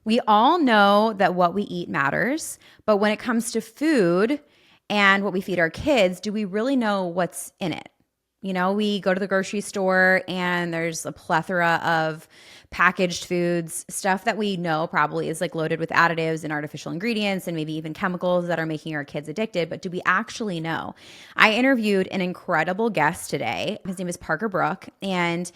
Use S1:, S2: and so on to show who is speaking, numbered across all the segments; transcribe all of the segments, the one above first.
S1: We all know that what we eat matters, but when it comes to food and what we feed our kids, do we really know what's in it? You know, we go to the grocery store and there's a plethora of packaged foods, stuff that we know probably is like loaded with additives and artificial ingredients and maybe even chemicals that are making our kids addicted. But do we actually know? I interviewed an incredible guest today. His name is Parker Brook, and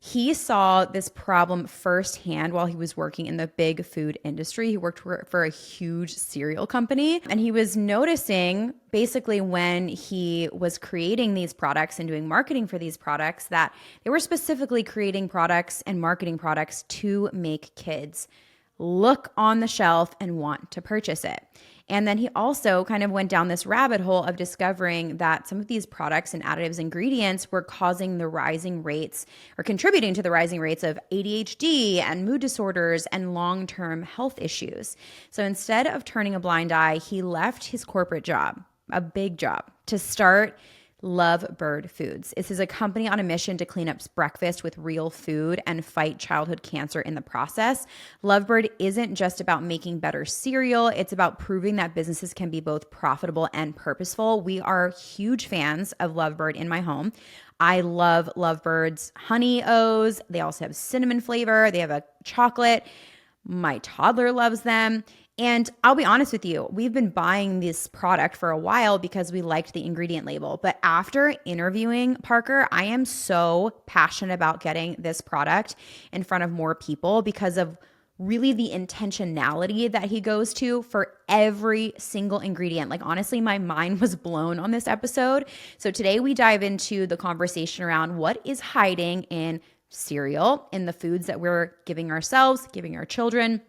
S1: he saw this problem firsthand while he was working in the big food industry. He worked for a huge cereal company, and he was noticing basically when he was creating these products and doing marketing for these products that they were specifically creating products and marketing products to make kids look on the shelf and want to purchase it. And then he also kind of went down this rabbit hole of discovering that some of these products and additives ingredients were causing the rising rates or contributing to the rising rates of ADHD and mood disorders and long-term health issues. So instead of turning a blind eye, he left his corporate job, a big job, to start Lovebird Foods. This is a company on a mission to clean up breakfast with real food and fight childhood cancer in the process. Lovebird isn't just about making better cereal. It's about proving that businesses can be both profitable and purposeful. We are huge fans of Lovebird in my home. I love Lovebird's honey O's. They also have cinnamon flavor. They have a chocolate. My toddler loves them. And I'll be honest with you, we've been buying this product for a while because we liked the ingredient label. But after interviewing Parker, I am so passionate about getting this product in front of more people because of really the intentionality that he goes to for every single ingredient. Like, honestly, my mind was blown on this episode. So today we dive into the conversation around what is hiding in cereal, in the foods that we're giving ourselves, giving our children,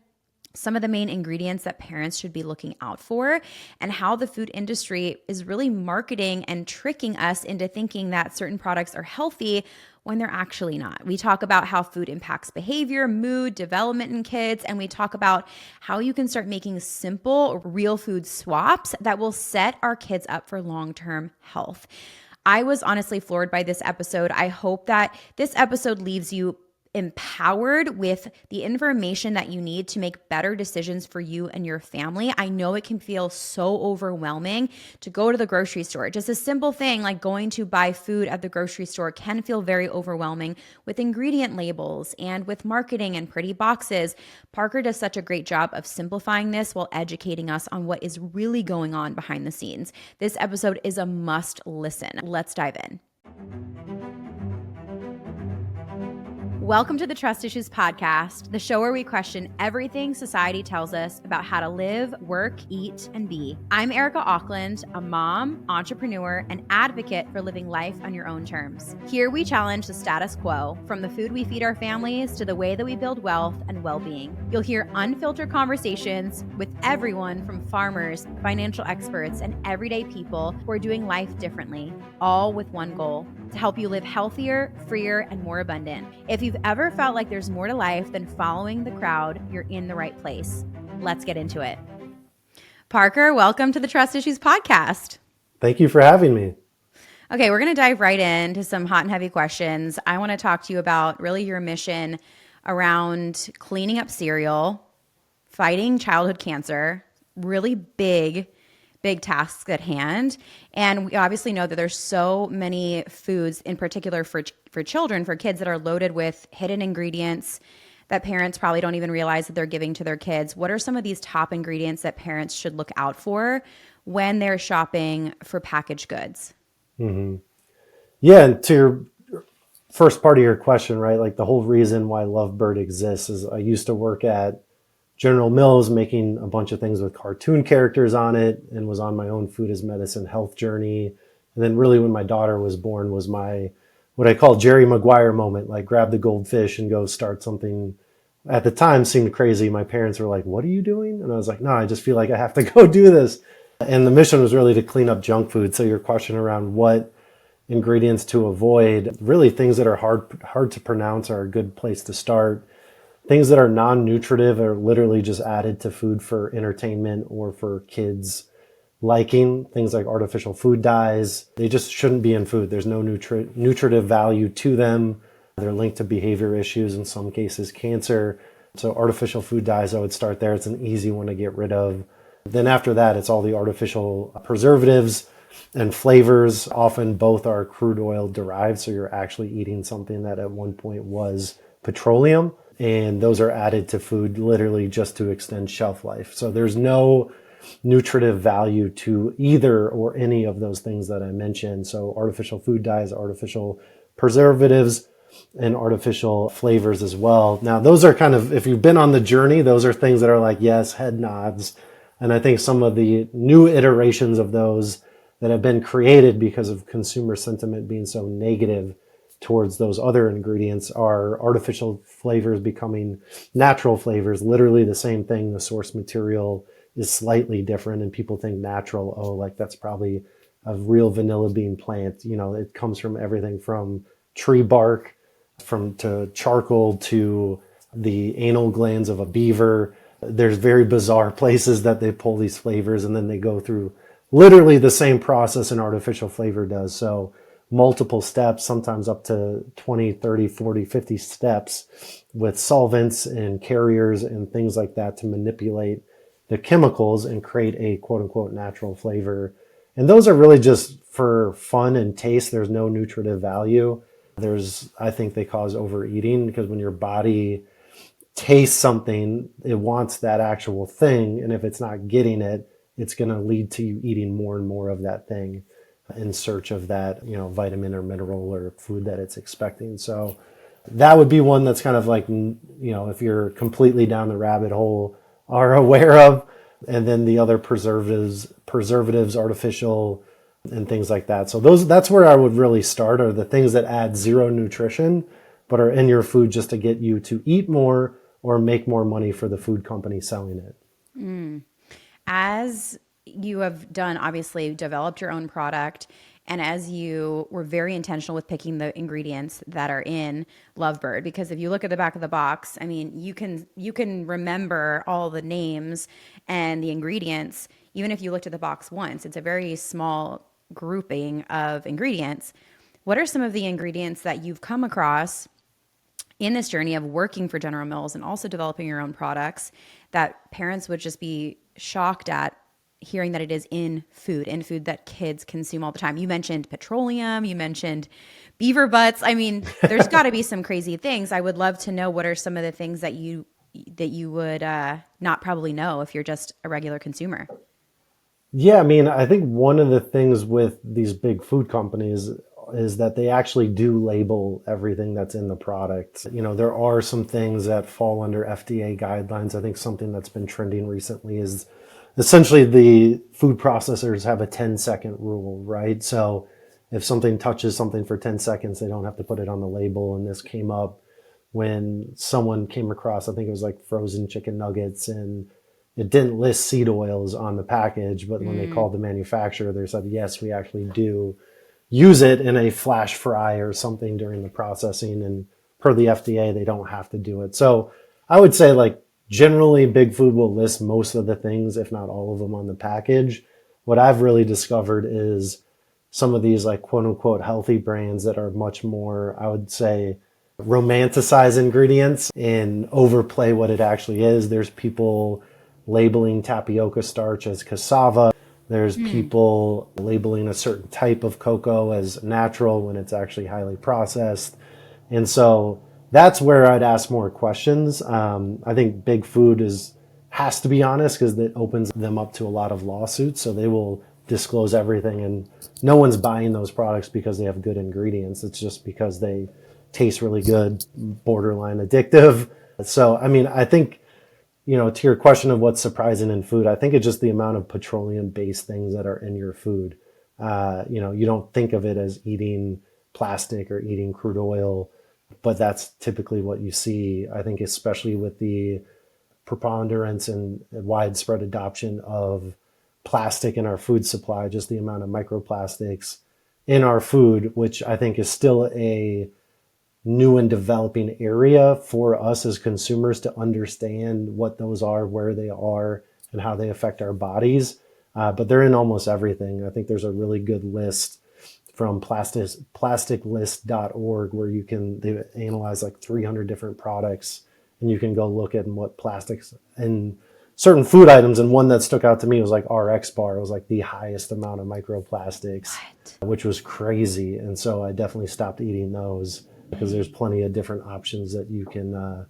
S1: some of the main ingredients that parents should be looking out for, and how the food industry is really marketing and tricking us into thinking that certain products are healthy when they're actually not. We talk about how food impacts behavior, mood, development in kids, and we talk about how you can start making simple, real food swaps that will set our kids up for long-term health. I was honestly floored by this episode. I hope that this episode leaves you empowered with the information that you need to make better decisions for you and your family. I know it can feel so overwhelming to go to the grocery store. Just a simple thing like going to buy food at the grocery store can feel very overwhelming with ingredient labels and with marketing and pretty boxes. Parker does such a great job of simplifying this while educating us on what is really going on behind the scenes. This episode is a must listen. Let's dive in. Welcome to the Trust Issues Podcast, the show where we question everything society tells us about how to live, work, eat, and be. I'm Erica Auckland, a mom, entrepreneur, and advocate for living life on your own terms. Here we challenge the status quo, from the food we feed our families to the way that we build wealth and well-being. You'll hear unfiltered conversations with everyone from farmers, financial experts, and everyday people who are doing life differently, all with one goal: to help you live healthier, freer, and more abundant. If you've ever felt like there's more to life than following the crowd, you're in the right place. Let's get into it. Parker, welcome to the Trust Issues Podcast.
S2: Thank you for having me.
S1: Okay, we're going to dive right into some hot and heavy questions. I want to talk to you about really your mission around cleaning up cereal, fighting childhood cancer, really big tasks at hand. And we obviously know that there's so many foods, in particular for children, for kids, that are loaded with hidden ingredients that parents probably don't even realize that they're giving to their kids. What are some of these top ingredients that parents should look out for when they're shopping for packaged goods?
S2: Mm-hmm. Yeah, and to your first part of your question, right? Like the whole reason why Lovebird exists is I used to work at General Mills making a bunch of things with cartoon characters on it, and was on my own food as medicine health journey. And then really when my daughter was born was my, what I call Jerry Maguire moment, like grab the goldfish and go start something. At the time seemed crazy. My parents were like, "What are you doing?" And I was like, "No, I just feel like I have to go do this." And the mission was really to clean up junk food. So your question around what ingredients to avoid, really things that are hard to pronounce are a good place to start. Things that are non-nutritive are literally just added to food for entertainment or for kids liking. Things like artificial food dyes, they just shouldn't be in food. There's no nutritive value to them. They're linked to behavior issues, in some cases cancer. So artificial food dyes, I would start there. It's an easy one to get rid of. Then after that, it's all the artificial preservatives and flavors. Often both are crude oil derived, so you're actually eating something that at one point was petroleum. And those are added to food literally just to extend shelf life. So there's no nutritive value to either or any of those things that I mentioned. So artificial food dyes, artificial preservatives, and artificial flavors as well. Now, those are kind of, if you've been on the journey, those are things that are like, yes, head nods. And I think some of the new iterations of those that have been created because of consumer sentiment being so negative towards those other ingredients are artificial flavors becoming natural flavors, literally the same thing. The source material is slightly different and people think natural. Oh, like that's probably a real vanilla bean plant. You know, it comes from everything from tree bark, from to charcoal to the anal glands of a beaver. There's very bizarre places that they pull these flavors and then they go through literally the same process an artificial flavor does. So multiple steps, sometimes up to 20, 30, 40, 50 steps with solvents and carriers and things like that to manipulate the chemicals and create a quote unquote natural flavor. And those are really just for fun and taste. There's no nutritive value. I think they cause overeating because when your body tastes something, it wants that actual thing. And if it's not getting it, it's going to lead to you eating more and more of that thing in search of that, you know, vitamin or mineral or food that it's expecting. So that would be one that's kind of like, you know, if you're completely down the rabbit hole, are aware of. And then the other preservatives, artificial and things like that. So that's where I would really start, are the things that add zero nutrition, but are in your food just to get you to eat more or make more money for the food company selling it.
S1: As you have done, obviously developed your own product, and as you were very intentional with picking the ingredients that are in Lovebird, because if you look at the back of the box, I mean, you can remember all the names and the ingredients, even if you looked at the box once. It's a very small grouping of ingredients. What are some of the ingredients that you've come across in this journey of working for General Mills and also developing your own products that parents would just be shocked at hearing that it is in food that kids consume all the time? You mentioned petroleum, you mentioned beaver butts. I mean, there's got to be some crazy things. I would love to know what are some of the things that you would not probably know if you're just a regular consumer.
S2: Yeah, I mean, I think one of the things with these big food companies is that they actually do label everything that's in the product. You know, there are some things that fall under FDA guidelines. I think something that's been trending recently is essentially the food processors have a 10-second rule, right? So if something touches something for 10 seconds, they don't have to put it on the label. And this came up when someone came across, I think it was like frozen chicken nuggets, and it didn't list seed oils on the package, but when they called the manufacturer, they said, yes, we actually do use it in a flash fry or something during the processing. And per the FDA, they don't have to do it. So I would say, like, generally big food will list most of the things, if not all of them, on the package. What I've really discovered is some of these, like, quote unquote healthy brands that are much more, I would say, romanticize ingredients and overplay what it actually is. There's people labeling tapioca starch as cassava. There's people labeling a certain type of cocoa as natural when it's actually highly processed. And so that's where I'd ask more questions. I think big food has to be honest because it opens them up to a lot of lawsuits. So they will disclose everything, and no one's buying those products because they have good ingredients. It's just because they taste really good, borderline addictive. So, I mean, I think, you know, to your question of what's surprising in food, I think it's just the amount of petroleum-based things that are in your food. You know, you don't think of it as eating plastic or eating crude oil, but that's typically what you see. I think especially with the preponderance and widespread adoption of plastic in our food supply, just the amount of microplastics in our food, which I think is still a new and developing area for us as consumers to understand what those are, where they are, and how they affect our bodies. But they're in almost everything. I think there's a really good list from plasticlist.org where they analyze like 300 different products and you can go look at what plastics and certain food items. And one that stuck out to me was like RX bar. It was like the highest amount of microplastics,
S1: What?
S2: which was crazy. And so I definitely stopped eating those because there's plenty of different options that you can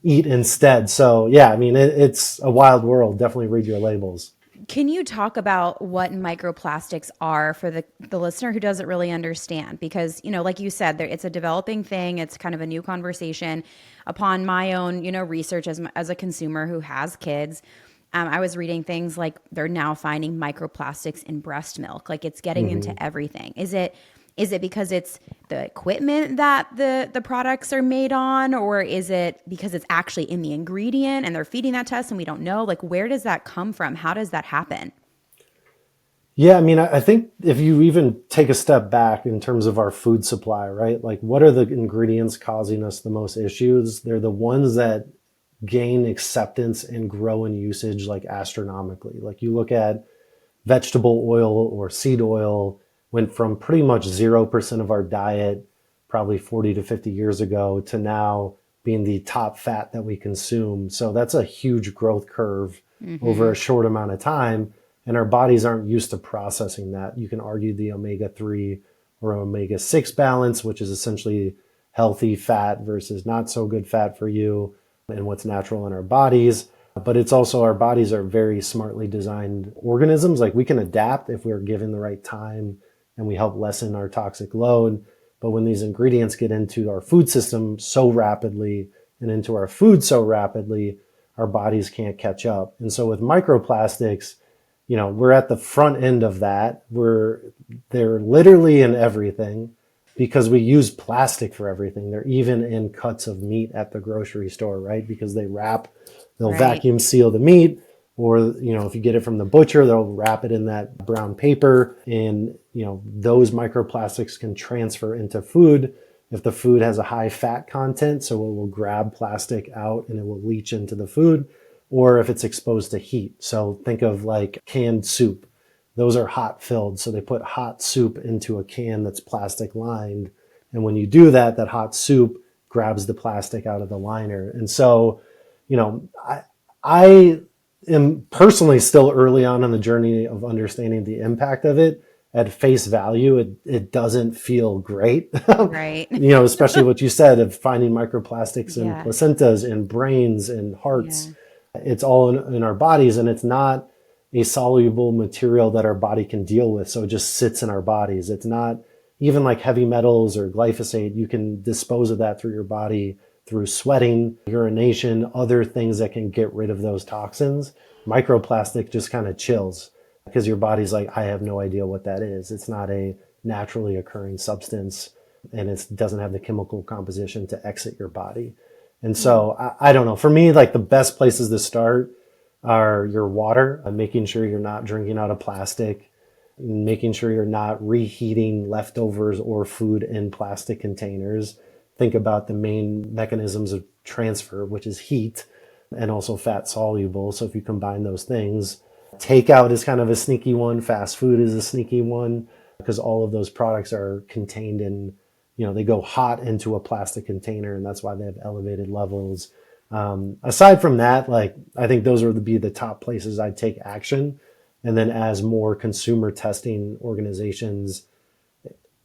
S2: eat instead. So yeah, I mean, it's a wild world. Definitely read your labels.
S1: Can you talk about what microplastics are for the listener who doesn't really understand? Because, like you said, it's a developing thing. It's kind of a new conversation. Upon my own, research as a consumer who has kids, I was reading things like they're now finding microplastics in breast milk. Like it's getting into
S2: Hmm.
S1: everything. Is it because it's the equipment that the products are made on, or is it because it's actually in the ingredient and they're feeding that to us and we don't know? Like, where does that come from? How does that happen?
S2: Yeah, I mean, I think if you even take a step back in terms of our food supply, right? Like, what are the ingredients causing us the most issues? They're the ones that gain acceptance and grow in usage like astronomically. Like, you look at vegetable oil or seed oil, went from pretty much 0% of our diet probably 40 to 50 years ago to now being the top fat that we consume. So that's a huge growth curve over
S1: Mm-hmm.
S2: a short amount of time. And our bodies aren't used to processing that. You can argue the omega 3 or omega 6 balance, which is essentially healthy fat versus not so good fat for you and what's natural in our bodies. But it's also our bodies are very smartly designed organisms. Like we can adapt if we're given the right time and we help lessen our toxic load. But when these ingredients get into our food system so rapidly and into our food so rapidly, our bodies can't catch up. And so with microplastics, we're at the front end of that. They're literally in everything because we use plastic for everything. They're even in cuts of meat at the grocery store, right? Because they'll
S1: Right.
S2: vacuum seal the meat, or if you get it from the butcher, they'll wrap it in that brown paper, and those microplastics can transfer into food if the food has a high fat content, so it will grab plastic out and it will leach into the food, or if it's exposed to heat. So think of like canned soup. Those are hot filled. So they put hot soup into a can that's plastic lined. And when you do that, that hot soup grabs the plastic out of the liner. And so, I am personally still early on the journey of understanding the impact of it. At face value, it doesn't feel great.
S1: Right.
S2: Especially what you said of finding microplastics in
S1: Yeah.
S2: placentas, in brains, in hearts.
S1: Yeah.
S2: It's all in our bodies, and it's not a soluble material that our body can deal with. So it just sits in our bodies. It's not even like heavy metals or glyphosate. You can dispose of that through your body through sweating, urination, other things that can get rid of those toxins. Microplastic just kind of chills because your body's like, I have no idea what that is. It's not a naturally occurring substance, and it doesn't have the chemical composition to exit your body. And so I don't know. For me, like the best places to start are your water, making sure you're not drinking out of plastic, making sure you're not reheating leftovers or food in plastic containers. Think about the main mechanisms of transfer, which is heat and also fat soluble. So if you combine those things, takeout is kind of a sneaky one. Fast food is a sneaky one because all of those products are contained in, they go hot into a plastic container, and that's why they have elevated levels. Aside from that, like I think those would be the top places I'd take action. And then as more consumer testing organizations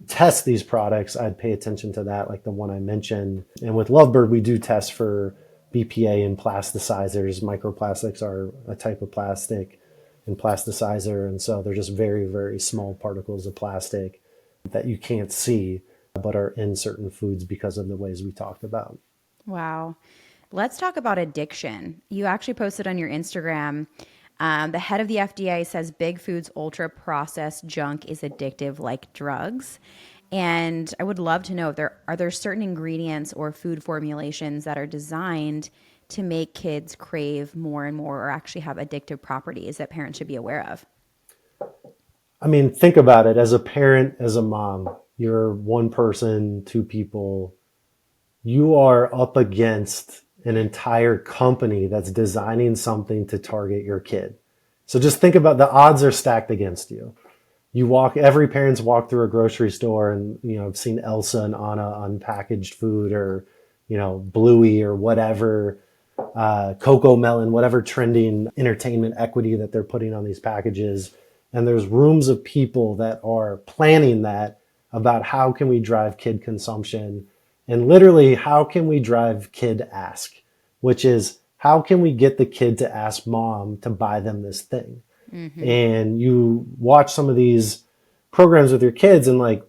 S2: test these products, I'd pay attention to that, like the one I mentioned. And with Lovebird, we do test for BPA and plasticizers. Microplastics are a type of plastic and plasticizer. And so they're just very, very small particles of plastic that you can't see, but are in certain foods because of the ways we talked about.
S1: Wow. Let's talk about addiction. You actually posted on your Instagram. The head of the FDA says big foods, ultra processed junk is addictive like drugs. And I would love to know if there certain ingredients or food formulations that are designed to make kids crave more and more or actually have addictive properties that parents should be aware of.
S2: I mean, think about it as a parent, as a mom, you're one person, two people, you are up against an entire company that's designing something to target your kid. So just think about the odds are stacked against you. Every parent's walked through a grocery store and, I've seen Elsa and Anna on packaged food or, Bluey or whatever. Cocoa Melon, whatever trending entertainment equity that they're putting on these packages. And there's rooms of people that are planning that about how can we drive kid consumption and literally how can we drive kid ask, which is how can we get the kid to ask mom to buy them this thing? And you watch some of these programs with your kids and like,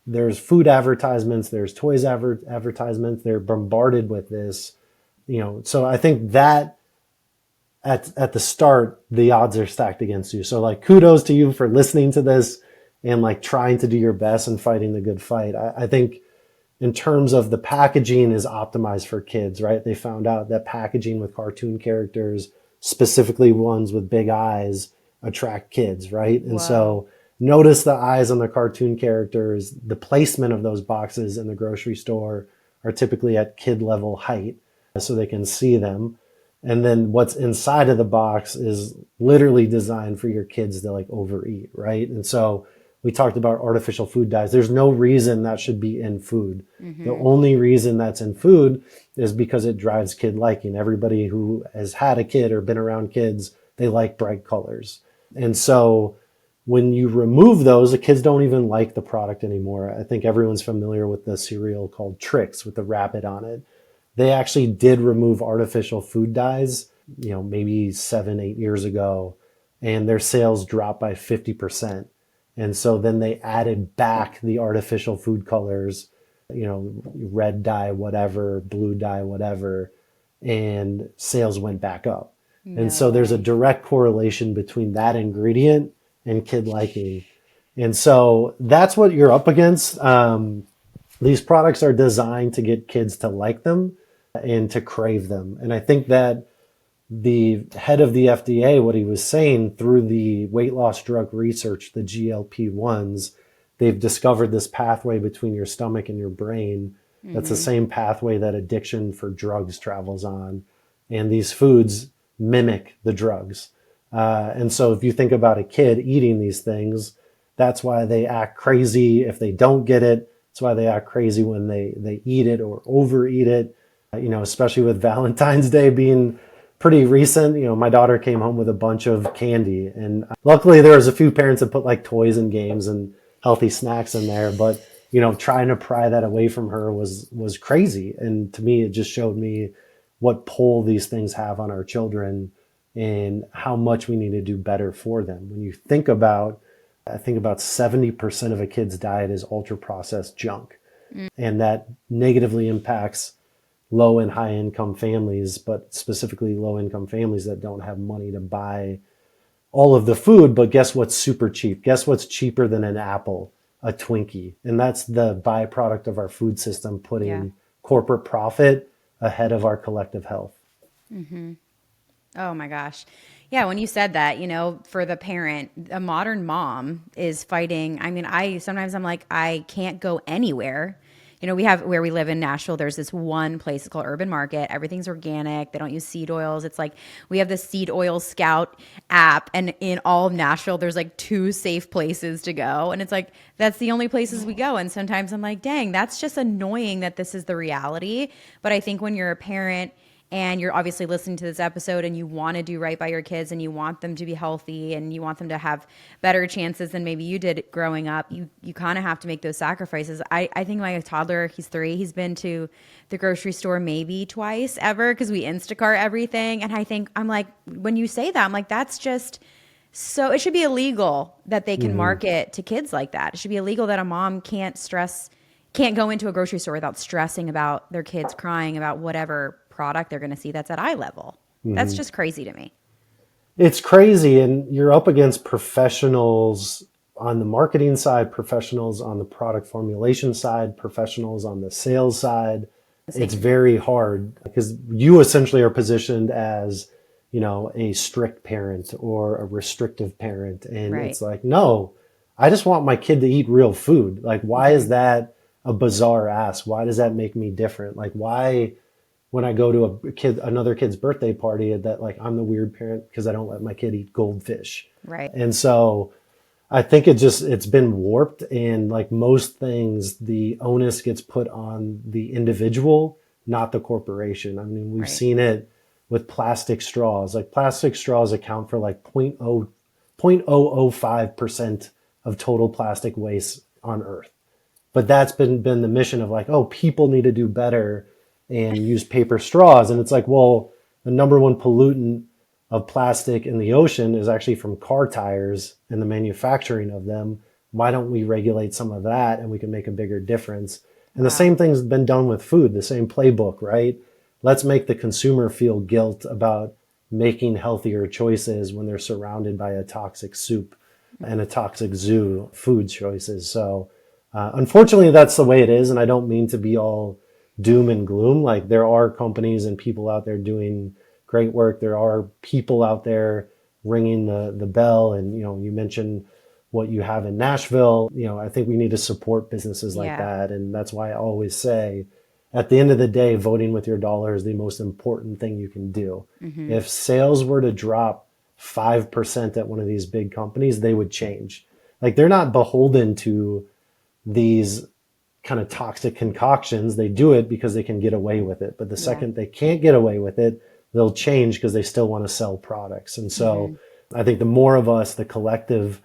S2: there's food advertisements, there's toys advertisements, they're bombarded with this, so I think that at the start, the odds are stacked against you. So like kudos to you for listening to this and like trying to do your best and fighting the good fight. I think in terms of the packaging is optimized for kids, right? They found out that packaging with cartoon characters, specifically ones with big eyes, attract kids, right? And so notice the eyes on the cartoon characters. The placement of those boxes in the grocery store are typically at kid level height so they can see them. And then what's inside of the box is literally designed for your kids to like overeat, right? And so we talked about artificial food dyes. There's no reason that should be in food. The only reason that's in food is because it drives kid liking. Everybody who has had a kid or been around kids, they like bright colors. And so when you remove those, the kids don't even like the product anymore. I think everyone's familiar with the cereal called Trix with the rabbit on it. They actually did remove artificial food dyes, maybe 7-8 years ago, and their sales dropped by 50%. And so then they added back the artificial food colors, red dye, whatever, blue dye, whatever, and sales went back up. And so there's a direct correlation between that ingredient and kid liking. And so that's what you're up against. These products are designed to get kids to like them and to crave them. And I think that the head of the FDA, what he was saying through the weight loss drug research, the GLP-1s, they've discovered this pathway between your stomach and your brain. That's the same pathway that addiction for drugs travels on. And these foods mimic the drugs. And so if you think about a kid eating these things, that's why they act crazy if they don't get it. That's why they act crazy when they eat it or overeat it, especially with Valentine's Day being pretty recent. My daughter came home with a bunch of candy, and luckily there was a few parents that put like toys and games and healthy snacks in there, but trying to pry that away from her was crazy. And to me, it just showed me what pull these things have on our children and how much we need to do better for them. When you think about, I think about 70% of a kid's diet is ultra processed junk, and that negatively impacts low and high income families, but specifically low income families that don't have money to buy all of the food. But guess what's super cheap? Guess what's cheaper than an apple? A Twinkie. And that's the byproduct of our food system putting corporate profit ahead of our collective health.
S1: Oh my gosh. Yeah, when you said that, for the parent, a modern mom is fighting. I mean, sometimes I'm like, I can't go anywhere. We have where we live in Nashville, there's this one place called Urban Market. Everything's organic. They don't use seed oils. It's like we have the Seed Oil Scout app, and in all of Nashville, there's like 2 safe places to go. And it's like, that's the only places we go. And sometimes I'm like, dang, that's just annoying that this is the reality. But I think when you're a parent and you're obviously listening to this episode and you want to do right by your kids and you want them to be healthy and you want them to have better chances than maybe you did growing up, you kind of have to make those sacrifices. I think my toddler, he's 3, he's been to the grocery store maybe twice ever because we Instacart everything. And I'm like, when you say that, I'm like, that's just so, it should be illegal that they can market to kids like that. It should be illegal that a mom can't go into a grocery store without stressing about their kids crying about whatever product they're going to see that's at eye level. That's just crazy to me.
S2: It's crazy. And you're up against professionals on the marketing side, professionals on the product formulation side, professionals on the sales side. It's very hard because you essentially are positioned as, a strict parent or a restrictive parent. And it's like, no, I just want my kid to eat real food. Like, why is that a bizarre ask? Why does that make me different? Like, why, when I go to another kid's birthday party, that like I'm the weird parent because I don't let my kid eat goldfish.
S1: Right.
S2: And so I think it's been warped, and like most things, the onus gets put on the individual, not the corporation. I mean, we've
S1: Right.
S2: seen it with plastic straws. Like plastic straws account for like 0.005% of total plastic waste on Earth. But that's been the mission of like, oh, people need to do better and use paper straws. And it's like, well, the number one pollutant of plastic in the ocean is actually from car tires and the manufacturing of them. Why don't we regulate some of that and we can make a bigger difference? And the
S1: Wow.
S2: same thing's been done with food, the same playbook, right? Let's make the consumer feel guilt about making healthier choices when they're surrounded by a toxic soup and a toxic zoo food choices. So, unfortunately, that's the way it is. And I don't mean to be all doom and gloom. Like there are companies and people out there doing great work. There are people out there ringing the bell. And, you mentioned what you have in Nashville. I think we need to support businesses like
S1: Yeah.
S2: that. And that's why I always say, at the end of the day, voting with your dollar is the most important thing you can do.
S1: Mm-hmm.
S2: If sales were to drop 5% at one of these big companies, they would change. Like they're not beholden to these kind of toxic concoctions. They do it because they can get away with it. But the
S1: Yeah.
S2: second they can't get away with it, they'll change because they still want to sell products. And
S1: Mm-hmm.
S2: so I think the more of us, the collective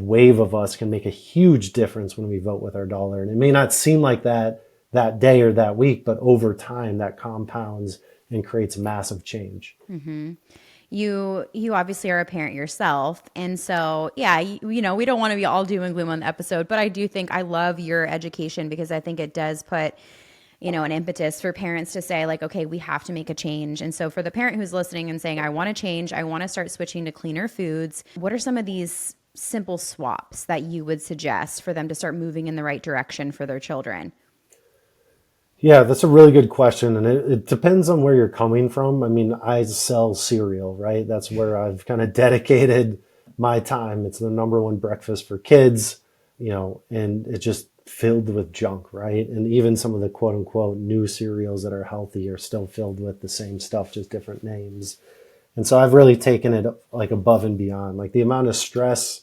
S2: wave of us can make a huge difference when we vote with our dollar. And it may not seem like that day or that week, but over time that compounds and creates massive change.
S1: Mm-hmm. You obviously are a parent yourself, and so yeah, we don't want to be all doom and gloom on the episode, but I do think I love your education because I think it does put an impetus for parents to say like, okay, we have to make a change. And so for the parent who's listening and saying, I want to change, I want to start switching to cleaner foods, what are some of these simple swaps that you would suggest for them to start moving in the right direction for their children?
S2: Yeah, that's a really good question. And it depends on where you're coming from. I mean, I sell cereal, right? That's where I've kind of dedicated my time. It's the number one breakfast for kids, and it's just filled with junk, right? And even some of the quote unquote new cereals that are healthy are still filled with the same stuff, just different names. And so I've really taken it like above and beyond. Like the amount of stress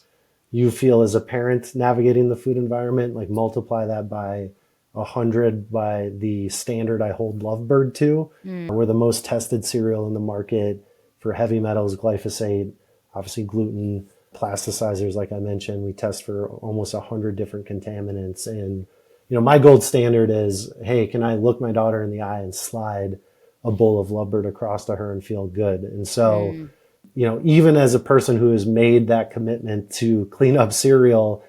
S2: you feel as a parent navigating the food environment, like multiply that by 100 by the standard I hold Lovebird to.
S1: Mm,
S2: We're the most tested cereal in the market for heavy metals, glyphosate, obviously gluten, plasticizers, like I mentioned. We test for almost 100 different contaminants. And, my gold standard is, hey, can I look my daughter in the eye and slide a bowl of Lovebird across to her and feel good? And so,
S1: mm,
S2: even as a person who has made that commitment to clean up cereal,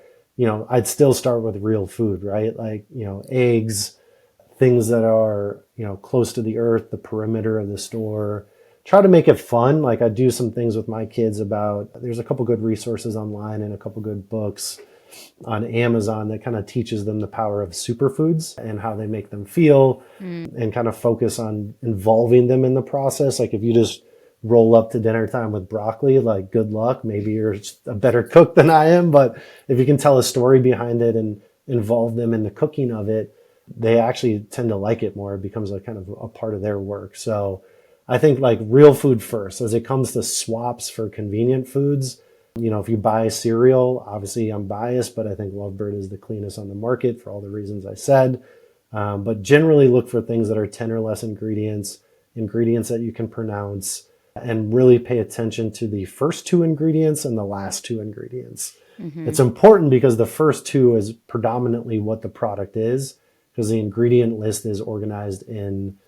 S2: I'd still start with real food, right? Like, eggs, things that are, close to the earth, the perimeter of the store. Try to make it fun. Like I do some things with my kids there's a couple good resources online and a couple good books on Amazon that kind of teaches them the power of superfoods and how they make them feel
S1: mm.
S2: and kind of focus on involving them in the process. Like if you just roll up to dinner time with broccoli, like good luck. Maybe you're a better cook than I am, but if you can tell a story behind it and involve them in the cooking of it, they actually tend to like it more. It becomes a kind of a part of their work. So I think like real food first. As it comes to swaps for convenient foods, if you buy cereal, obviously I'm biased, but I think Lovebird is the cleanest on the market for all the reasons I said. But generally look for things that are 10 or less ingredients that you can pronounce, and really pay attention to the first two ingredients and the last two ingredients.
S1: Mm-hmm.
S2: It's important because the first two is predominantly what the product is, because the ingredient list is organized in,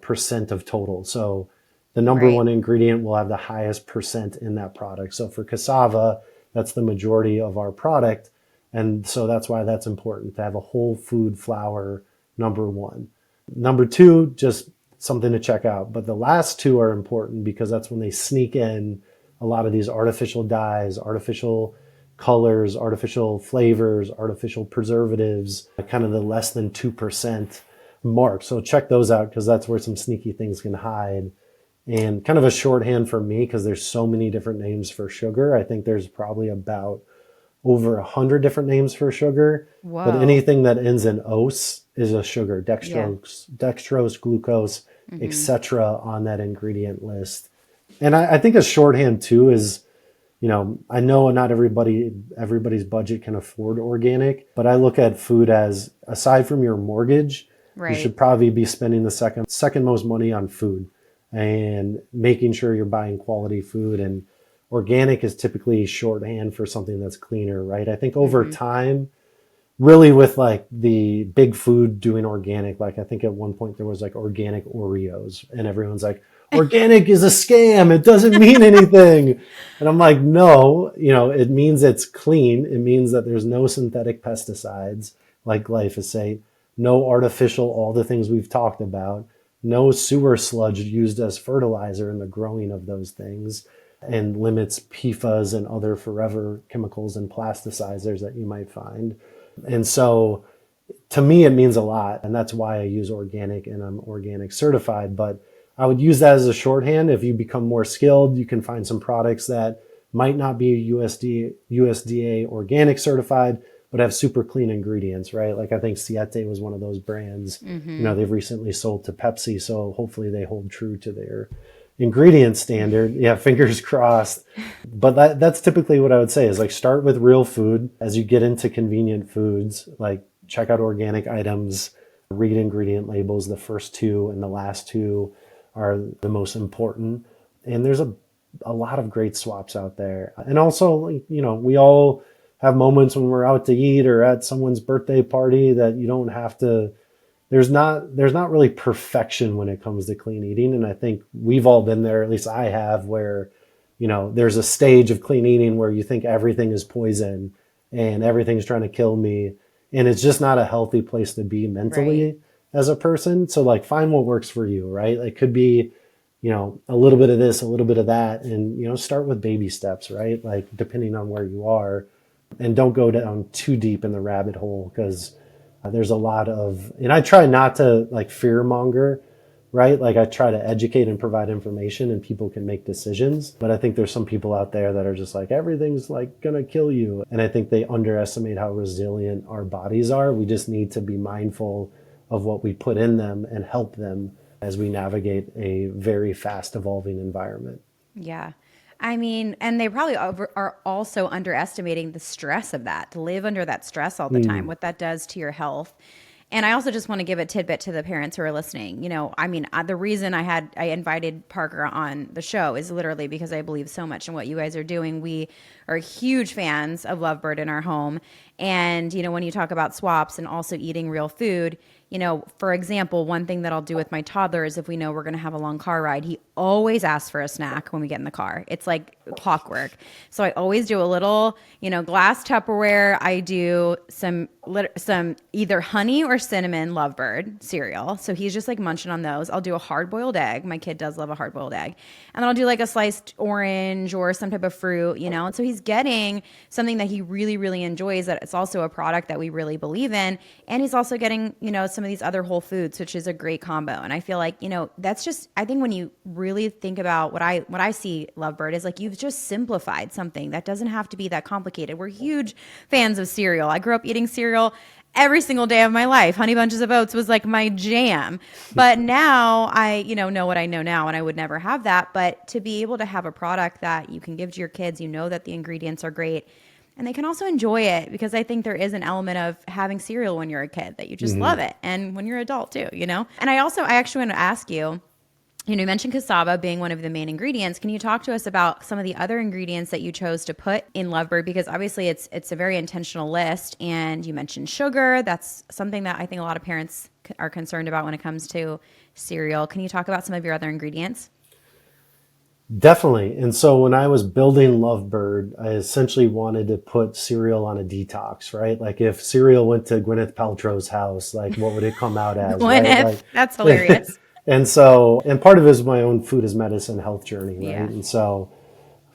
S2: percent of total. So the number
S1: Right.
S2: one ingredient will have the highest percent in that product. So for cassava, that's the majority of our product. And so that's why that's important to have a whole food flour, number one. Number two, just something to check out. But the last two are important because that's when they sneak in a lot of these artificial dyes, artificial colors, artificial flavors, artificial preservatives, kind of the less than 2% mark. So check those out because that's where some sneaky things can hide. And kind of a shorthand for me, because there's so many different names for sugar. I think there's probably about over 100 different names for sugar, but
S1: Whoa.
S2: anything that ends in ose is a sugar,
S1: Yeah.
S2: dextrose, glucose,
S1: Mm-hmm.
S2: etc. on that ingredient list. And I think a shorthand too is, I know not everybody's budget can afford organic, but I look at food as, aside from your mortgage, You should
S1: Right.
S2: probably be spending the second most money on food and making sure you're buying quality food. And organic is typically shorthand for something that's cleaner, right? I think over
S1: Mm-hmm.
S2: time, really with like the big food doing organic, like I think at one point there was like organic Oreos and everyone's like, organic is a scam. It doesn't mean anything. And I'm like, no, it means it's clean. It means that there's no synthetic pesticides like glyphosate, no artificial, all the things we've talked about, no sewer sludge used as fertilizer in the growing of those things, and limits PFAS and other forever chemicals and plasticizers that you might find. And so to me, it means a lot. And that's why I use organic and I'm organic certified. But I would use that as a shorthand. If you become more skilled, you can find some products that might not be USDA organic certified, but have super clean ingredients, right? Like I think Siete was one of those brands.
S1: Mm-hmm.
S2: They've recently sold to Pepsi. So hopefully they hold true to their ingredient standard. Yeah, fingers crossed. But that's typically what I would say is like start with real food. As you get into convenient foods, like check out organic items, read ingredient labels. The first two and the last two are the most important. And there's a lot of great swaps out there. And also, we all have moments when we're out to eat or at someone's birthday party that you don't have to, there's not really perfection when it comes to clean eating. And I think we've all been there, at least I have, where, there's a stage of clean eating where you think everything is poison and everything's trying to kill me. And it's just not a healthy place to be
S1: Right.
S2: mentally as a person. So like find what works for you, right? It could be, a little bit of this, a little bit of that, and, start with baby steps, right? Like depending on where you are, and don't go down too deep in the rabbit hole because there's a lot of, and I try not to like fear monger, right? Like I try to educate and provide information and people can make decisions. But I think there's some people out there that are just like, everything's like gonna kill you. And I think they underestimate how resilient our bodies are. We just need to be mindful of what we put in them and help them as we navigate a very fast evolving environment.
S1: Yeah. I mean, and they probably are also underestimating the stress of that, to live under that stress all the time,
S2: Mm.
S1: what that does to your health. And I also just want to give a tidbit to the parents who are listening. I mean, the reason I invited Parker on the show is literally because I believe so much in what you guys are doing. We are huge fans of Lovebird in our home. And, when you talk about swaps and also eating real food, for example, one thing that I'll do with my toddler is if we know we're going to have a long car ride, he always asks for a snack when we get in the car. It's like clockwork. So I always do a little, glass Tupperware. I do some either honey or cinnamon Lovebird cereal. So he's just like munching on those. I'll do a hard boiled egg. My kid does love a hard boiled egg. And then I'll do like a sliced orange or some type of fruit, And so he's getting something that he really, really enjoys, that it's also a product that we really believe in. And he's also getting, some of these other whole foods, which is a great combo. And I feel like, that's just, I think when you really think about what I see Lovebird is like, you've just simplified something that doesn't have to be that complicated. We're huge fans of cereal. I grew up eating cereal every single day of my life. Honey Bunches of Oats was like my jam. But now I, know what I know now, and I would never have that. But to be able to have a product that you can give to your kids, that the ingredients are great, and they can also enjoy it, because I think there is an element of having cereal when you're a kid that you just love
S2: Hmm.
S1: it, and when you're an adult too. And I actually want to ask you, you mentioned cassava being one of the main ingredients. Can you talk to us about some of the other ingredients that you chose to put in Lovebird? Because obviously it's a very intentional list. And you mentioned sugar. That's something that I think a lot of parents are concerned about when it comes to cereal. Can you talk about some of your other ingredients?
S2: Definitely. And so when I was building Lovebird, I essentially wanted to put cereal on a detox, right? Like if cereal went to Gwyneth Paltrow's house, like what would it come out as, right?
S1: Gwyneth.
S2: Like,
S1: That's hilarious.
S2: and part of it is my own food is medicine health journey, right?
S1: Yeah.
S2: And so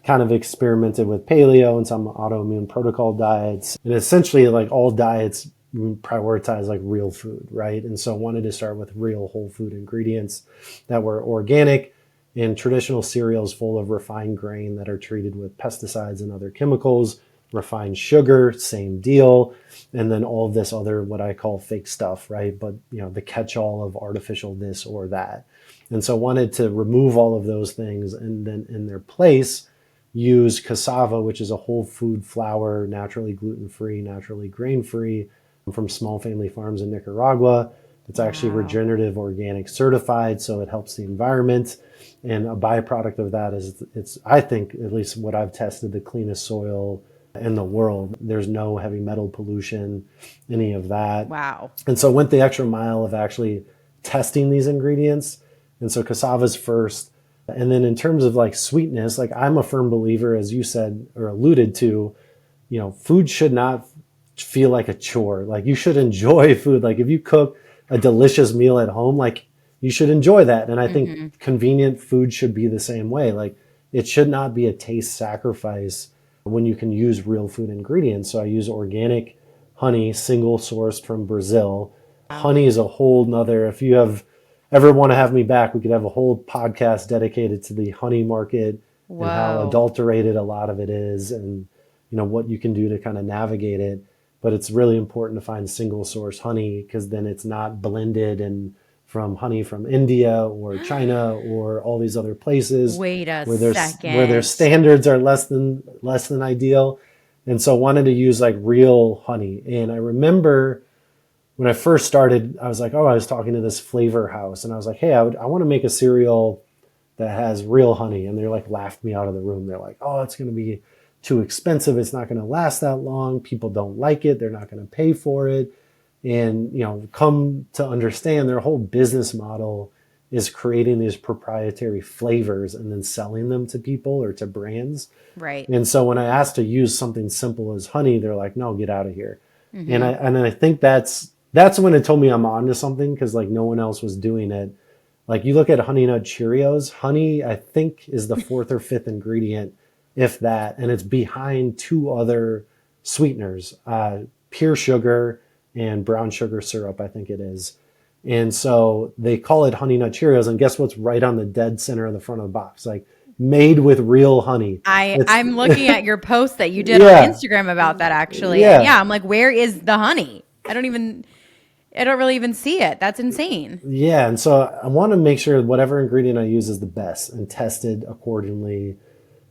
S2: kind of experimented with paleo and some autoimmune protocol diets. And essentially like all diets prioritize like real food, right? And so wanted to start with real whole food ingredients that were organic, and traditional cereals full of refined grain that are treated with pesticides and other chemicals, refined sugar, same deal, and then all of this other what I call fake stuff, right? But the catch-all of artificial this or that. And so wanted to remove all of those things and then in their place use cassava, which is a whole food flour, naturally gluten-free, naturally grain-free from small family farms in Nicaragua. It's actually
S1: Wow.
S2: regenerative organic certified, so it helps the environment. And a byproduct of that is it's, I think, at least what I've tested, the cleanest soil in the world. There's no heavy metal pollution, any of that.
S1: Wow.
S2: And so went the extra mile of actually testing these ingredients. And so cassava's first. And then in terms of like sweetness, like I'm a firm believer, as you said or alluded to, food should not feel like a chore. Like you should enjoy food. Like if you cook a delicious meal at home, like you should enjoy that. And I
S1: Hmm.
S2: think convenient food should be the same way. Like it should not be a taste sacrifice when you can use real food ingredients. So I use organic honey, single sourced from Brazil.
S1: Wow.
S2: Honey is a whole nother, if you have ever want to have me back, we could have a whole podcast dedicated to the honey market and how
S1: Whoa.
S2: adulterated a lot of it is and what you can do to kind of navigate it. But it's really important to find single source honey because then it's not blended and from honey from India or China or all these other places
S1: Wait a
S2: where their
S1: second.
S2: standards are less than ideal. And so wanted to use like real honey. And I remember when I first started, I was like, I was talking to this flavor house and I was like, hey, I want to make a cereal that has real honey. And they're like, laughed me out of the room. They're like, oh, it's going to be too expensive. It's not going to last that long. People don't like it. They're not going to pay for it. And, come to understand their whole business model is creating these proprietary flavors and then selling them to people or to brands.
S1: Right.
S2: And so when I asked to use something simple as honey, they're like, no, get out of here. And
S1: Hmm.
S2: I think that's when it told me I'm on to something because like no one else was doing it. Like you look at Honey Nut Cheerios, honey I think is the fourth or fifth ingredient, if that, and it's behind two other sweeteners, pure sugar and brown sugar syrup, I think it is. And so they call it Honey Nut Cheerios, and guess what's right on the dead center of the front of the box? Like made with real honey. It's
S1: I'm looking at your post that you did on
S2: yeah,
S1: Instagram about that actually. And
S2: yeah.
S1: yeah, I'm like, where is the honey? I don't really even see it. That's insane.
S2: Yeah, and so I want to make sure whatever ingredient I use is the best and tested accordingly.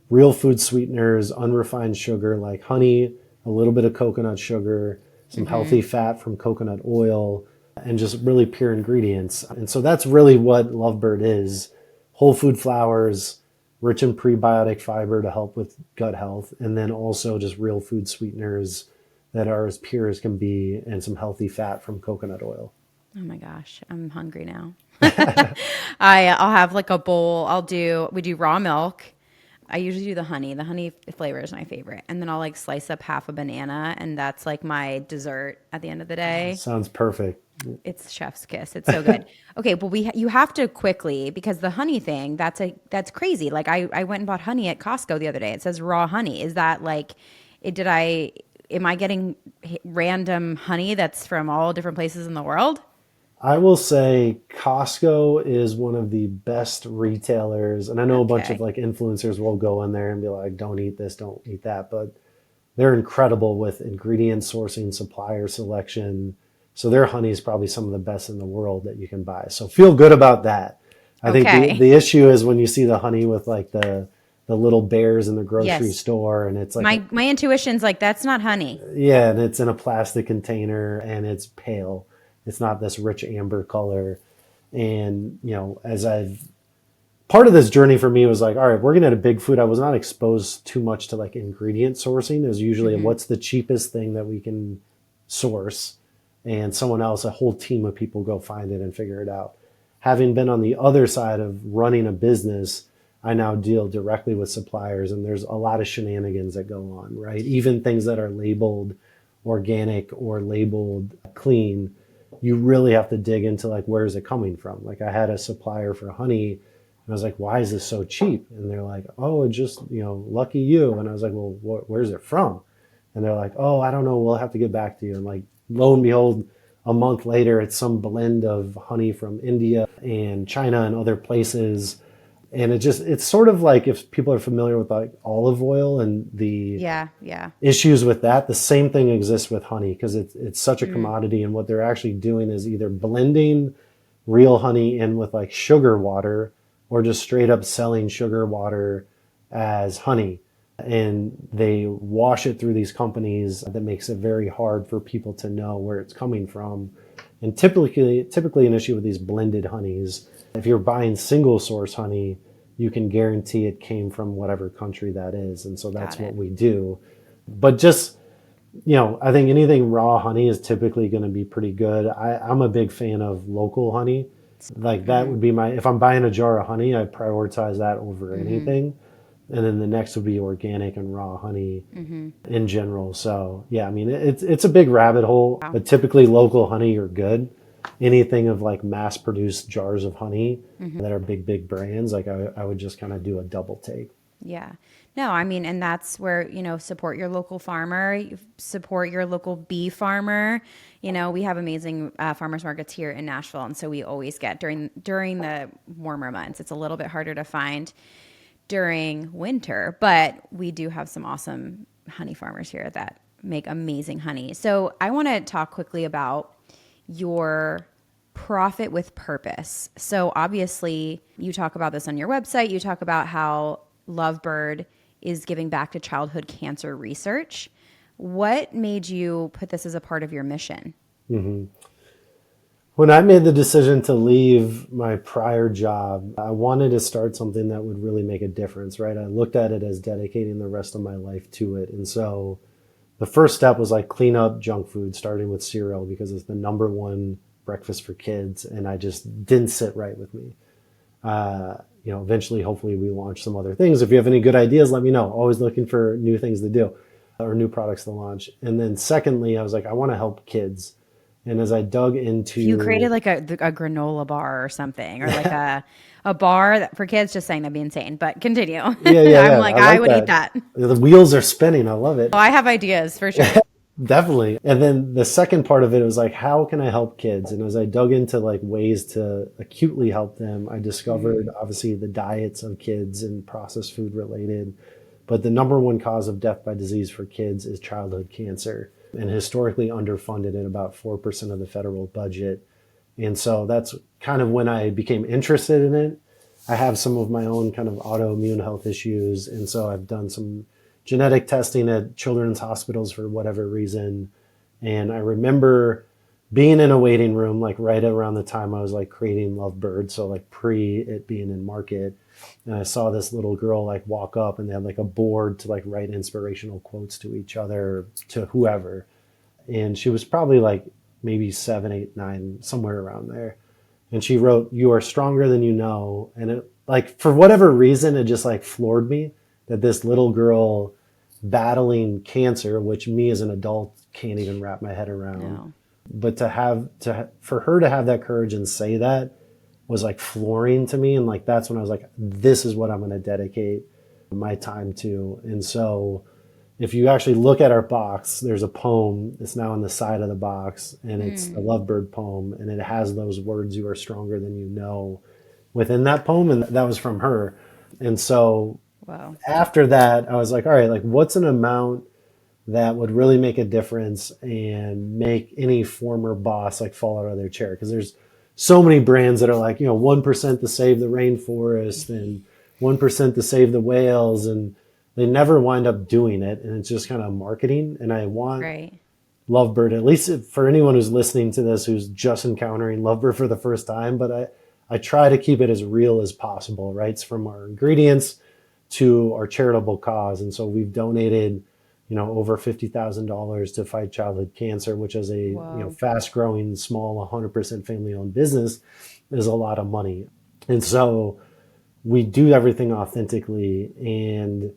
S2: Real food sweeteners, unrefined sugar like honey, a little bit of coconut sugar, some
S1: Hmm.
S2: healthy fat from coconut oil, and just really pure ingredients. And so that's really what Lovebird is. Whole food flours, rich in prebiotic fiber to help with gut health, and then also just real food sweeteners that are as pure as can be and some healthy fat from coconut oil.
S1: Oh my gosh, I'm hungry now. I'll have like a bowl. We do raw milk. I usually do the honey. The honey flavor is my favorite. And then I'll like slice up half a banana and that's like my dessert at the end of the day.
S2: Sounds perfect.
S1: It's chef's kiss. It's so good. Okay, well you have to quickly because the honey thing, that's crazy. Like I went and bought honey at Costco the other day. It says raw honey. Is that like it did I am I getting random honey that's from all different places in the world?
S2: I will say Costco is one of the best retailers, and I know a bunch of
S1: Okay.
S2: like influencers will go in there and be like, "Don't eat this, don't eat that," but they're incredible with ingredient sourcing, supplier selection. So their honey is probably some of the best in the world that you can buy. So feel good about that. I think the
S1: Okay.
S2: the issue is when you see the honey with like the little bears in the grocery
S1: Yes.
S2: store, and it's like
S1: My intuition's like that's not honey.
S2: yeah, and it's in a plastic container and it's pale. It's not this rich amber color. And, as I've part of this journey for me was like, all right, working at a big food, I was not exposed too much to like ingredient sourcing. It was usually
S1: Hmm.
S2: what's the cheapest thing that we can source, and someone else, a whole team of people go find it and figure it out. Having been on the other side of running a business, I now deal directly with suppliers, and there's a lot of shenanigans that go on, right? Even things that are labeled organic or labeled clean, you really have to dig into like where is it coming from. Like I had a supplier for honey, and I was like, why is this so cheap? And they're like, oh, it just lucky you. And I was like, well, where's it from? And they're like, oh, I don't know, we'll have to get back to you. And like lo and behold, a month later it's some blend of honey from India and China and other places. And it's sort of like, if people are familiar with like olive oil and the
S1: Yeah, yeah.
S2: issues with that, the same thing exists with honey because it's such a
S1: Mm.
S2: commodity. And what they're actually doing is either blending real honey in with like sugar water or just straight up selling sugar water as honey. And they wash it through these companies that makes it very hard for people to know where it's coming from. And typically an issue with these blended honeys, if you're buying single source honey, you can guarantee it came from whatever country that is. And so that's
S1: Got
S2: what
S1: it.
S2: we do. But just, I think anything raw honey is typically going to be pretty good. I'm a big fan of local honey. Like that
S1: Mm-hmm.
S2: would be if I'm buying a jar of honey, I prioritize that over
S1: Mm-hmm.
S2: anything. And then the next would be organic and raw honey
S1: Mm-hmm.
S2: in general. So yeah, I mean, it's a big rabbit hole,
S1: Wow.
S2: but typically local honey are good. Anything of like mass produced jars of honey
S1: Mm-hmm.
S2: that are big brands, like I would just kind of do a double take.
S1: Yeah. No, I mean, and that's where, support your local farmer, support your local bee farmer. We have amazing farmers markets here in Nashville. And so we always get during the warmer months. It's a little bit harder to find during winter, but we do have some awesome honey farmers here that make amazing honey. So I want to talk quickly about your profit with purpose. So obviously, you talk about this on your website. You talk about how Lovebird is giving back to childhood cancer research. What made you put this as a part of your mission?
S2: Hmm. When I made the decision to leave my prior job, I wanted to start something that would really make a difference, right? I looked at it as dedicating the rest of my life to it. And so the first step was like clean up junk food, starting with cereal because it's the number one breakfast for kids. And I just didn't sit right with me. Eventually, hopefully we launch some other things. If you have any good ideas, let me know. Always looking for new things to do or new products to launch. And then secondly, I was like, I want to help kids. And as I dug
S1: If you
S2: into,
S1: created like a granola bar or something, or like a bar for kids, just saying that'd be insane. But continue. I'm like,
S2: I
S1: I
S2: like
S1: would eat
S2: that.
S1: that.
S2: The wheels are spinning. I love
S1: Oh,
S2: it.
S1: I have ideas for sure.
S2: Definitely. And then the second part of it was like, how can I help kids? And as I dug into like ways to acutely help them, I discovered
S1: Mm,
S2: obviously the diets of kids and processed food related. But the number one cause of death by disease for kids is childhood cancer, and historically underfunded at about 4% of the federal budget. And so that's kind of when I became interested in it. I have some of my own kind of autoimmune health issues. And so I've done some genetic testing at children's hospitals for whatever reason. And I remember being in a waiting room, like right around the time I was like creating Lovebird. So like pre it being in market. And I saw this little girl like walk up and they had like a board to like write inspirational quotes to each other, to whoever. And she was probably like maybe 7, 8, 9, somewhere around there. And she wrote, "You are stronger than you know." And it, like, for whatever reason, it just like floored me that this little girl battling cancer, which me as an adult can't even wrap my head around,
S1: no.
S2: but for her to have that courage and say that was like flooring to me. And like, that's when I was like, this is what I'm going to dedicate my time to. And so if you actually look at our box, there's a poem. It's now on the side of the box, and it's the
S1: Mm,
S2: Lovebird poem, and it has those words, "You are stronger than you know," within that poem, and that was from her. And so
S1: wow.
S2: after that, I was like, all right, like what's an amount that would really make a difference and make any former boss like fall out of their chair? Because there's so many brands that are like, 1% to save the rainforest and 1% to save the whales, and they never wind up doing it. And it's just kind of marketing. And I want
S1: Right.
S2: Lovebird, at least for anyone who's listening to this, who's just encountering Lovebird for the first time, but I try to keep it as real as possible, right? It's from our ingredients to our charitable cause. And so we've donated, over $50,000 to fight childhood cancer, which is a,
S1: Whoa.
S2: fast growing, small, 100% family owned business, is a lot of money. And so we do everything authentically. And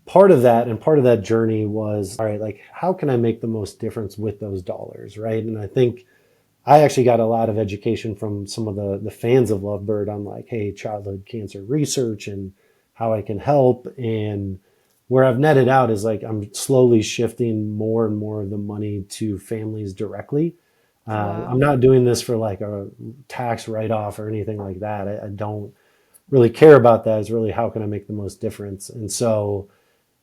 S2: part of that journey was, all right, like, how can I make the most difference with those dollars? Right. And I think I actually got a lot of education from some of the fans of Lovebird on like, hey, childhood cancer research and how I can help. And where I've netted out is like I'm slowly shifting more and more of the money to families directly. I'm
S1: Wow.
S2: not doing this for like a tax write-off or anything like that. I don't really care about that. It's really how can I make the most difference? And so,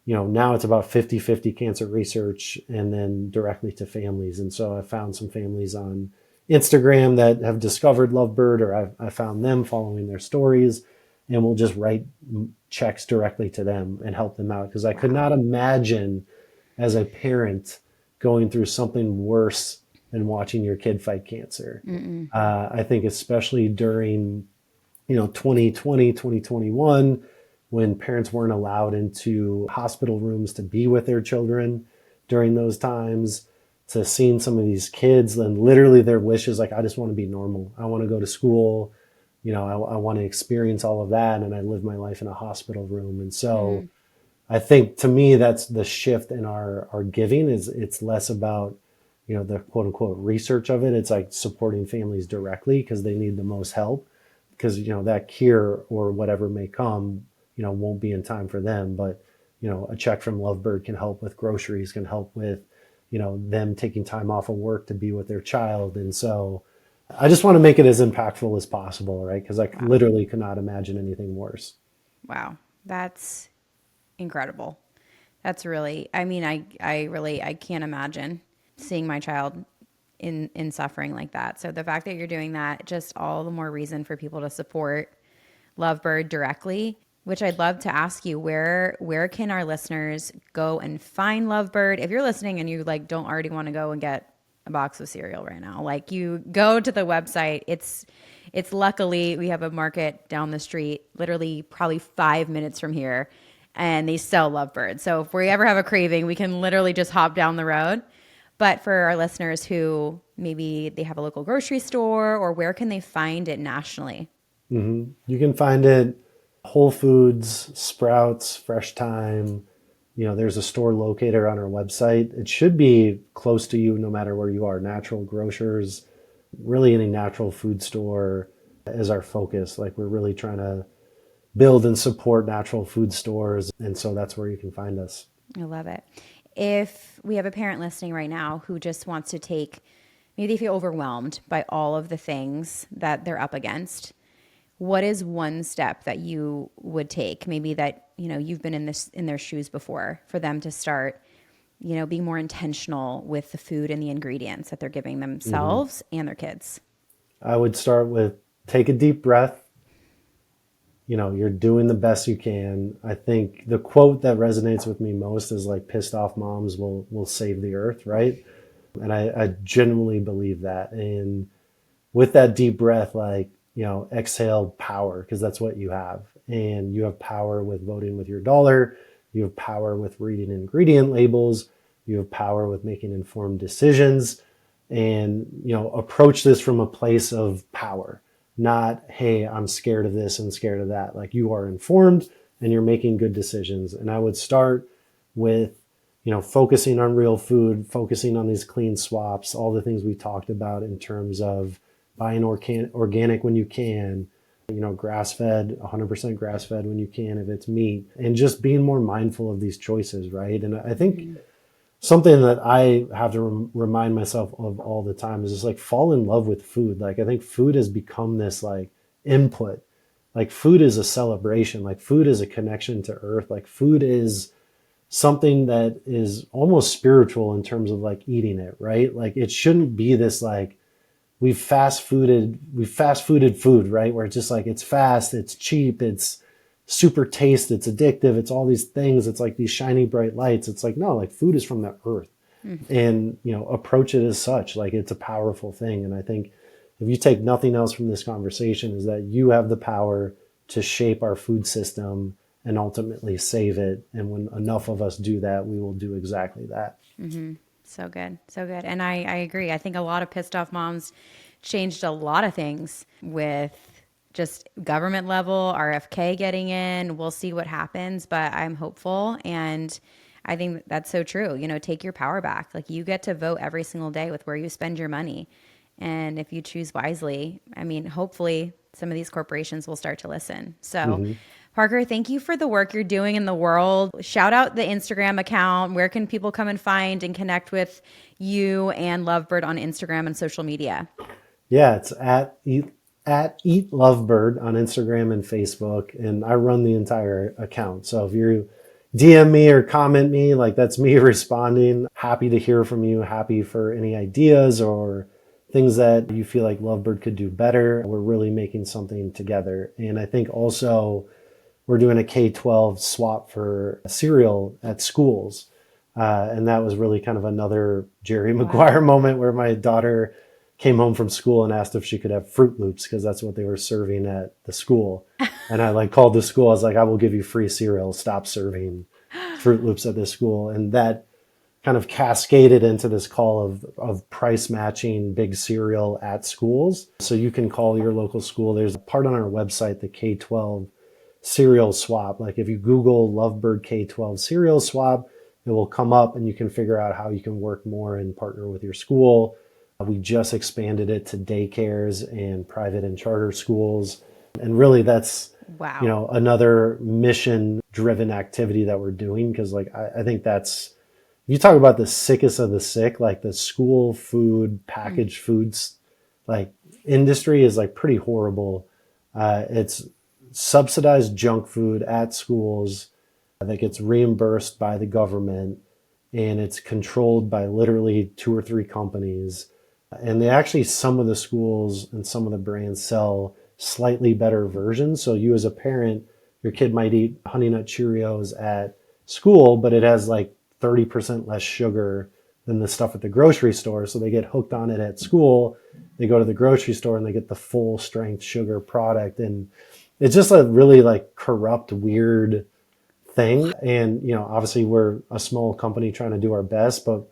S2: now it's about 50-50 cancer research and then directly to families. And so I found some families on Instagram that have discovered Lovebird, or I found them following their stories, and we'll just write checks directly to them and help them out. Because I could not
S1: Wow.
S2: imagine as a parent going through something worse than watching your kid fight cancer. I think especially during 2020, 2021, when parents weren't allowed into hospital rooms to be with their children during those times, to seeing some of these kids and literally their wishes, like, I just want to be normal. I want to go to school. I want to experience all of that. And I live my life in a hospital room. And so I think to me, that's the shift in our giving is it's less about, the quote unquote research of it. It's like supporting families directly because they need the most help because, that cure or whatever may come, won't be in time for them. But, a check from Lovebird can help with groceries, can help with, them taking time off of work to be with their child. And so I just want to make it as impactful as possible, right? Because I
S1: Wow.
S2: literally could not imagine anything worse.
S1: Wow. That's incredible. That's really, I mean, I really, I can't imagine seeing my child in suffering like that. So the fact that you're doing that, just all the more reason for people to support Lovebird directly, which I'd love to ask you, where can our listeners go and find Lovebird? If you're listening and you like don't already want to go and get a box of cereal right now, like you go to the website. It's luckily we have a market down the street, literally probably 5 minutes from here, and they sell Lovebird. So if we ever have a craving, we can literally just hop down the road. But for our listeners who maybe they have a local grocery store, or where can they find it nationally?
S2: You can find it Whole Foods, Sprouts, Fresh Time. There's a store locator on our website. It should be close to you no matter where you are. Natural grocers, really any natural food store is our focus. Like we're really trying to build and support natural food stores. And so that's where you can find us.
S1: I love it. If we have a parent listening right now who just wants to take, maybe they feel overwhelmed by all of the things that they're up against, what is one step that you would take? Maybe that, you've been in their shoes before for them to start, being more intentional with the food and the ingredients that they're giving themselves and their kids.
S2: I would start with take a deep breath. You're doing the best you can. I think the quote that resonates with me most is like pissed off moms will save the earth, right? And I genuinely believe that. And with that deep breath, like, exhale power, because that's what you have. And you have power with voting with your dollar. You have power with reading ingredient labels. You have power with making informed decisions. And, approach this from a place of power, not, hey, I'm scared of this and scared of that. Like you are informed and you're making good decisions. And I would start with, focusing on real food, focusing on these clean swaps, all the things we talked about in terms of buying organic when you can, grass-fed, 100% grass-fed when you can, if it's meat, and just being more mindful of these choices, right? And I think something that I have to remind myself of all the time is just like fall in love with food. Like I think food has become this like input. Like food is a celebration. Like food is a connection to earth. Like food is something that is almost spiritual in terms of like eating it, right? Like it shouldn't be this like we've fast fooded food, right? Where it's just like it's fast, it's cheap, it's super taste, it's addictive, it's all these things, it's like these shiny bright lights. It's like no, like food is from the earth. And approach it as such. Like it's a powerful thing. And I think if you take nothing else from this conversation is that you have the power to shape our food system and ultimately save it. And when enough of us do that, we will do exactly that.
S1: So good. So good. And I agree. I think a lot of pissed off moms changed a lot of things with just government level, RFK getting in. We'll see what happens, but I'm hopeful. And I think that's so true. Take your power back. Like you get to vote every single day with where you spend your money. And if you choose wisely, I mean, hopefully some of these corporations will start to listen. So, Parker, thank you for the work you're doing in the world. Shout out the Instagram account. Where can people come and find and connect with you and Lovebird on Instagram and social media?
S2: Yeah, it's at Eat Lovebird on Instagram and Facebook, and I run the entire account. So if you DM me or comment me, like that's me responding. Happy to hear from you. Happy for any ideas or things that you feel like Lovebird could do better. We're really making something together. And I think also we're doing a K-12 swap for cereal at schools. And that was really kind of another Jerry Maguire moment where my daughter came home from school and asked if she could have Fruit Loops because that's what they were serving at the school. And I like called the school. I was like, I will give you free cereal. Stop serving Fruit Loops at this school. And that kind of cascaded into this call of price matching big cereal at schools. So you can call your local school. There's a part on our website, the K-12 cereal swap. Like if you Google Lovebird K-12 cereal swap, it will come up and you can figure out how you can work more and partner with your school. We just expanded it to daycares and private and charter schools. And really that's,
S1: Wow.
S2: another mission driven activity that we're doing. Cause like, I think that's, you talk about the sickest of the sick, like the school food, packaged foods, like industry is like pretty horrible. It's subsidized junk food at schools that gets reimbursed by the government, and it's controlled by literally two or three companies. And they actually, some of the schools and some of the brands sell slightly better versions. So you as a parent, your kid might eat Honey Nut Cheerios at school, but it has like 30% less sugar than the stuff at the grocery store. So they get hooked on it at school. They go to the grocery store and they get the full strength sugar product. And it's just a really like corrupt, weird thing. And, obviously we're a small company trying to do our best, but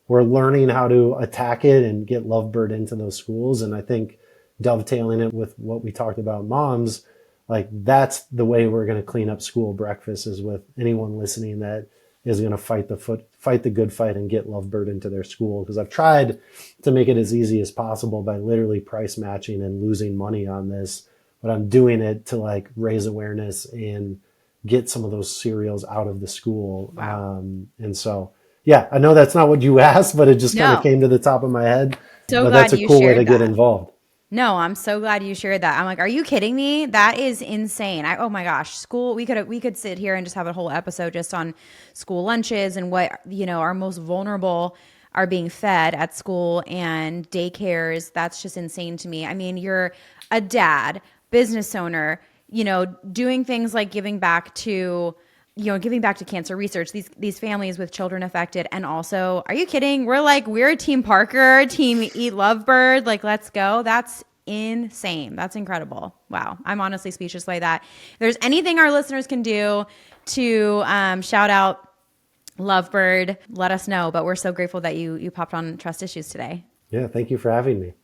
S2: we're learning how to attack it and get Lovebird into those schools. And I think dovetailing it with what we talked about moms, like that's the way we're going to clean up school breakfast is with anyone listening that is going to fight the good fight and get Lovebird into their school. Because I've tried to make it as easy as possible by literally price matching and losing money on this, but I'm doing it to like raise awareness and get some of those cereals out of the school.
S1: Wow.
S2: And so, yeah, I know that's not what you asked, but it just kind of
S1: No.
S2: came to the top of my head.
S1: So
S2: But that's
S1: glad
S2: a
S1: you
S2: cool way to
S1: shared
S2: get
S1: that.
S2: involved.
S1: No, I'm so glad you shared that. I'm like, are you kidding me? That is insane. Oh my gosh, school. We could sit here and just have a whole episode just on school lunches and what our most vulnerable are being fed at school and daycares. That's just insane to me. I mean, you're a dad, business owner, doing things like giving back to cancer research, these families with children affected. And also, are you kidding? We're a team Parker, team Eat Lovebird. Like, let's go. That's insane. That's incredible. Wow. I'm honestly speechless by that. If there's anything our listeners can do to shout out Lovebird, let us know. But we're so grateful that you popped on Trust Issues today.
S2: Yeah, thank you for having me.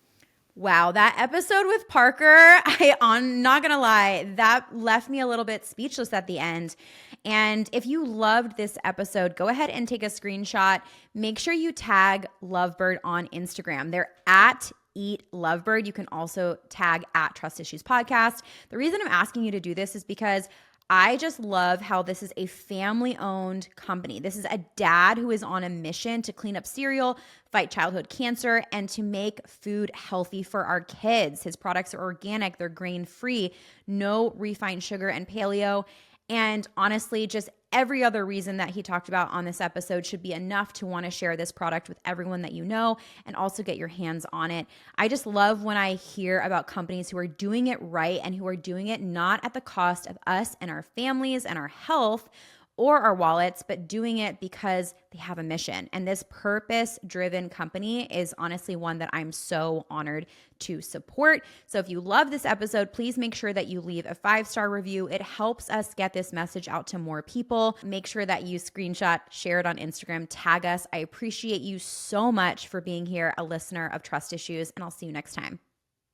S1: Wow, that episode with Parker, I'm not gonna lie, that left me a little bit speechless at the end. And if you loved this episode, go ahead and take a screenshot. Make sure you tag Lovebird on Instagram. They're at Eat Lovebird. You can also tag at Trust Issues Podcast. The reason I'm asking you to do this is because I just love how this is a family-owned company. This is a dad who is on a mission to clean up cereal, fight childhood cancer, and to make food healthy for our kids. His products are organic, they're grain-free, no refined sugar and paleo. And honestly, just every other reason that he talked about on this episode should be enough to want to share this product with everyone that you know and also get your hands on it. I just love when I hear about companies who are doing it right and who are doing it not at the cost of us and our families and our health or our wallets, but doing it because they have a mission. And this purpose-driven company is honestly one that I'm so honored to support. So if you love this episode, please make sure that you leave a 5-star review. It helps us get this message out to more people. Make sure that you screenshot, share it on Instagram, tag us. I appreciate you so much for being here, a listener of Trust Issues, and I'll see you next time.